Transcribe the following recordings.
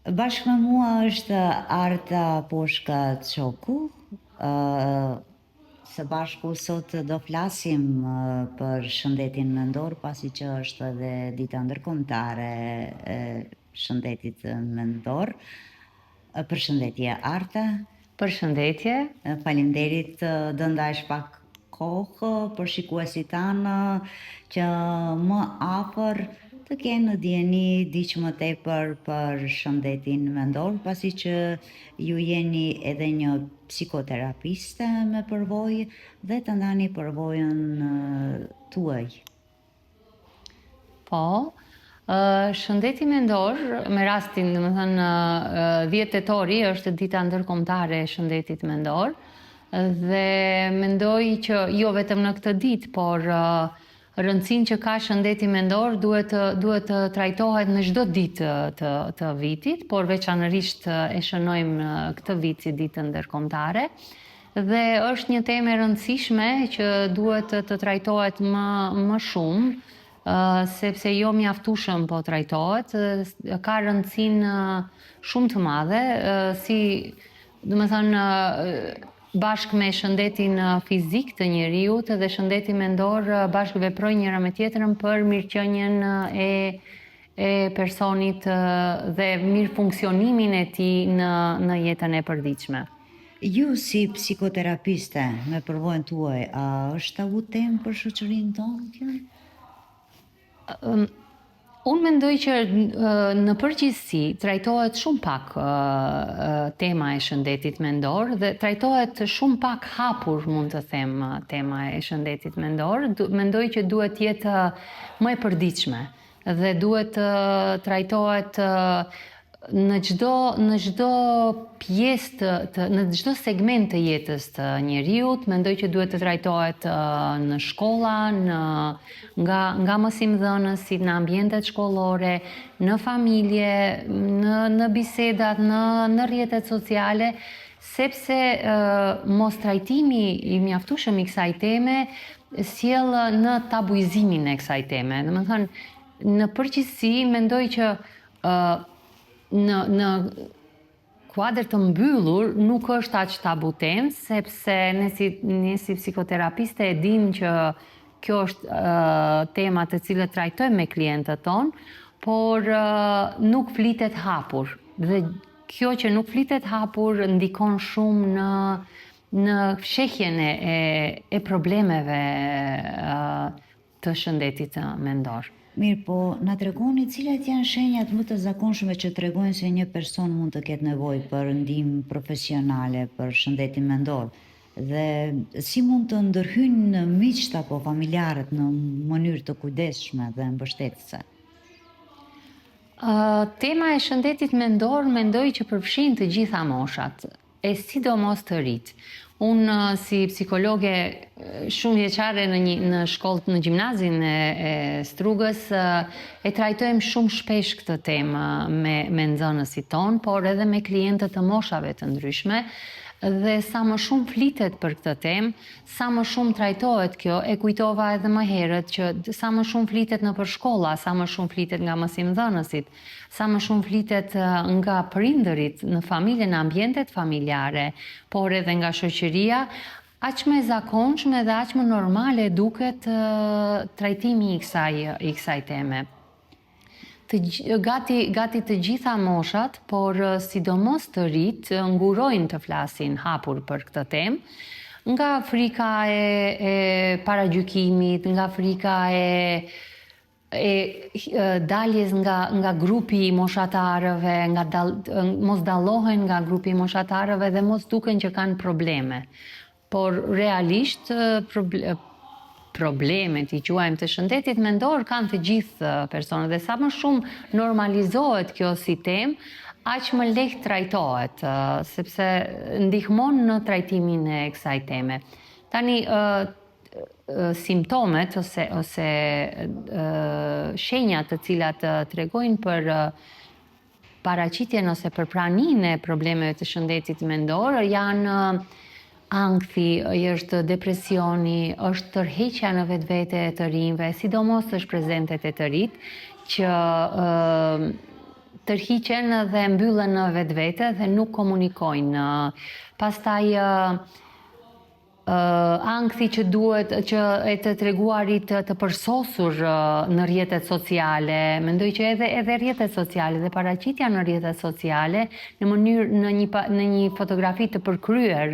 Bashkë me mua është Arta Poshka Çoku. Së bashku sot do flasim për shëndetin mendor, pasi që është edhe dita ndërkombëtare e shëndetit mendor. Përshëndetje Arta. Përshëndetje. Faleminderit do ndajsh pak kohë për shikuesit tanë që më afër të kenë ndjeni diç më tepër për shëndetin mendor, pasi që ju jeni edhe një psikoterapiste me përvojë dhe të ndani përvojën tuaj. Po, shëndeti mendor, me rastin, domethënë 10 tetori është dita ndërkombëtare e shëndetit mendor, dhe mendoj që jo vetëm në këtë ditë, por rëndësinë që ka shëndeti mendor duhet të trajtohet në çdo ditë të vitit, por veçanërisht e shënojmë këtë vit si ditën ndërkombëtare. Dhe është një temë e rëndësishme që duhet të trajtohet më shumë, sepse jo mjaftueshëm po trajtohet, ka rëndësinë shumë të madhe, si domethënë bashkë me shëndetin fizik të njeriut dhe shëndeti mendor bashkë veprojnë njëra me tjetrën për mirëqenien e personit dhe mirë funksionimin e tij në jetën e përditshme. Ju si psikoterapiste me përvojën tuaj, a është tabu temë për shoqërinë tonë kjo? Unë mendoj që në përgjithësi trajtohet shumë pak tema e shëndetit mendor dhe trajtohet shumë pak hapur, mund të them, tema e shëndetit mendor. Mendoj që duhet jetë më e përditshme dhe duhet trajtohet në çdo pjesë në çdo segment të jetës të njeriut. Mendoj që duhet të trajtohet në shkolla, nga mësimdhënësit, në ambientet shkollore, në familje, në bisedat, në rrjetet sociale, sepse mos trajtimi i mjaftueshëm i kësaj teme sjell në tabuizimin e kësaj teme. Domethënë, në përgjithësi mendoj që në kuadër të mbyllur nuk është aq tabu temë, sepse ne si psikoterapiste e dim që kjo është tema të cilët trajtojmë me klientët tonë, por nuk flitet hapur. Dhe kjo që nuk flitet hapur ndikon shumë në fshehjen e problemeve të shëndetit mendor. Mirë, po na tregoni cilat janë shenjat më të zakonshme që tregojnë se një person mund të ketë nevojë për ndihmë profesionale për shëndetin mendor, dhe si mund të ndërhyjnë miqt apo familjarët në mënyrë të kujdesshme dhe mbështetëse? Tema e shëndetit mendor mendoj që përfshin të gjitha moshat, e sidomos të rit. Unë si psikologe shumë vjeçare në shkollë, në gjimnazin e Strugës, e trajtojmë shumë shpesh këtë temë me nxënësit tonë, por edhe me klientët të moshave të ndryshme. Dhe sa më shumë flitet për këtë temë, sa më shumë trajtohet kjo, e kujtova edhe më herët që sa më shumë flitet nëpër shkolla, sa më shumë flitet nga mësimdhënësit, sa më shumë flitet nga prindërit në familje, në ambientet familjare, por edhe nga shoqëria, aq më e zakonshme dhe aq më normale duket trajtimi i kësaj teme. Gati të gjitha moshat, por sidomos të rit, ngurojnë të flasin hapur për këtë temë, nga frika e paragjykimit, nga frika e daljes nga grupi i moshatarëve, mos dallohen nga grupi i moshatarëve dhe mos duken që kanë probleme. Por realisht problemet i quajmë të shëndetit mendor kanë të gjithë personat, dhe sa më shumë normalizohet kjo si temë, aq më lehtë trajtohet, sepse ndihmon në trajtimin e kësaj teme. Tani simptomet ose shenjat të cilat tregojnë për paraqitjen ose për praninë e problemeve të shëndetit mendor janë ankthi, është depresioni, është tërheqja në vetvete e të rinjve, sidomos është prezente te të rit, që tërhiqen dhe mbyllen në vetvete dhe nuk komunikojnë. Pastaj ankthi që duhet që e të treguarit të përsosur në rrjetet sociale, mendoj që edhe rrjetet sociale dhe paraqitja në rrjetet sociale në mënyrë në një fotografi të përkryer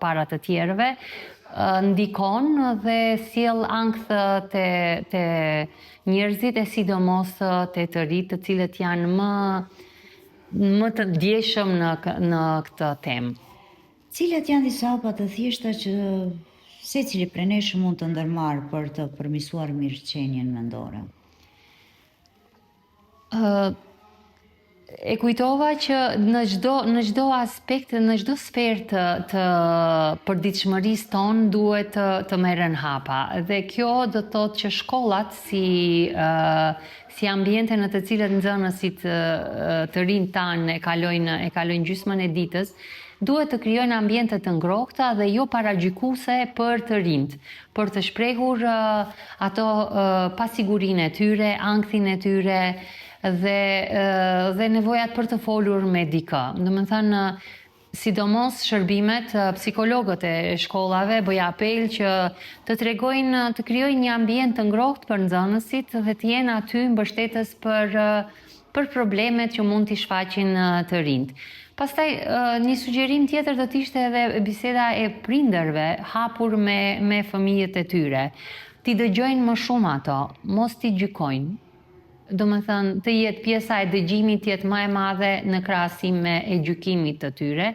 para të tjerëve ndikon dhe sjell ankth te njerëzit e sidomos te të rinjt, të cilët janë më të ndjeshëm në këtë temë. Cilat janë disa hapa të thjeshta që secili prej nesh mund të ndërmarrë për të përmirësuar mirëqenien mendore? E kujtova që në çdo aspekt, në çdo sferë të përditshmërisë tonë duhet të merren hapa. Dhe kjo do të thotë që shkollat si ambiente në të cilat nxënësit të rinj tanë e kalojnë gjysmën e ditës, duhet të krijojnë ambiente të ngrohta dhe jo paragjykuse për të rinjt, për të shprehur ato pasigurinë e tyre, ankthin e tyre dhe nevojat për të folur me dikë. Domethënë, sidomos shërbimet, psikologët e shkollave bëj apel që të tregojnë, të krijojnë një ambient të ngrohtë për nxënësit dhe të jenë aty mbështetës për problemet që mund t'i shfaqin të rinjt. Pastaj, një sugjerim tjetër do të ishte edhe biseda e prindërve hapur me fëmijët e tyre. Ti dëgjojnë më shumë ato, mos ti gjykojnë. Domethënë, të jetë pjesa e dëgjimit të jetë më e madhe në krahasim me e gjykimit të tyre,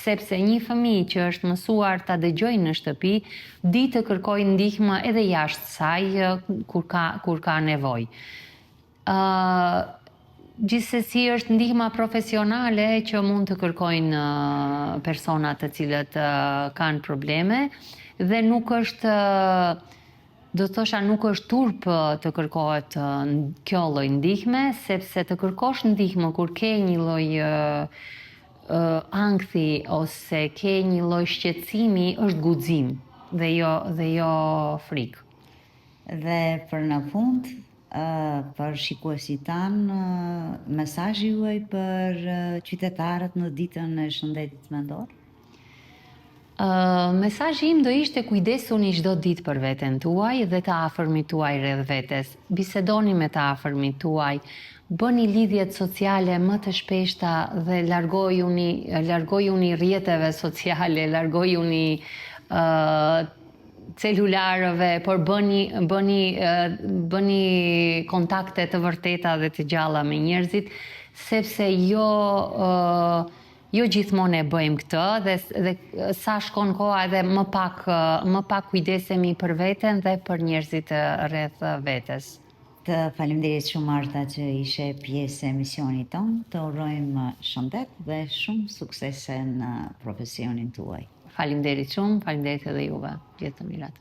sepse një fëmijë që është mësuar ta dëgjojë në shtëpi, di të kërkojë ndihmë edhe jashtë saj kur ka nevojë. Gjithsesi është ndihma profesionale që mund të kërkojnë personat të cilët kanë probleme dhe nuk është, do të thosha, nuk është turp të kërkohet kjo lloj ndihme, sepse të kërkosh ndihmë kur ke një lloj ankthi ose ke një lloj shqetësimi është guxim dhe jo frikë. Dhe për në fund, për shikuesit tanë, mesazhi juaj për qytetarët në ditën e shëndetit mendor? Mesazhi im do ishte kujdesuni çdo ditë për veten tuaj dhe të afërmit tuaj rreth vetes. Bisedoni me të afërmit tuaj, bëni lidhjet sociale më të shpeshta dhe largojuni rrjeteve sociale, largojuni celularëve, por bëni kontakte të vërteta dhe të gjalla me njerëzit, sepse jo gjithmonë e bëjmë këtë dhe sa shkon koha edhe më pak kujdesemi për veten dhe për njerëzit rreth vetes. Të faleminderit shumë Marta që ishe pjesë e emisionit tonë, të urojmë shëndet dhe shumë suksese në profesionin tuaj. Faleminderit shumë, faleminderit edhe juve, gjithë të mirat.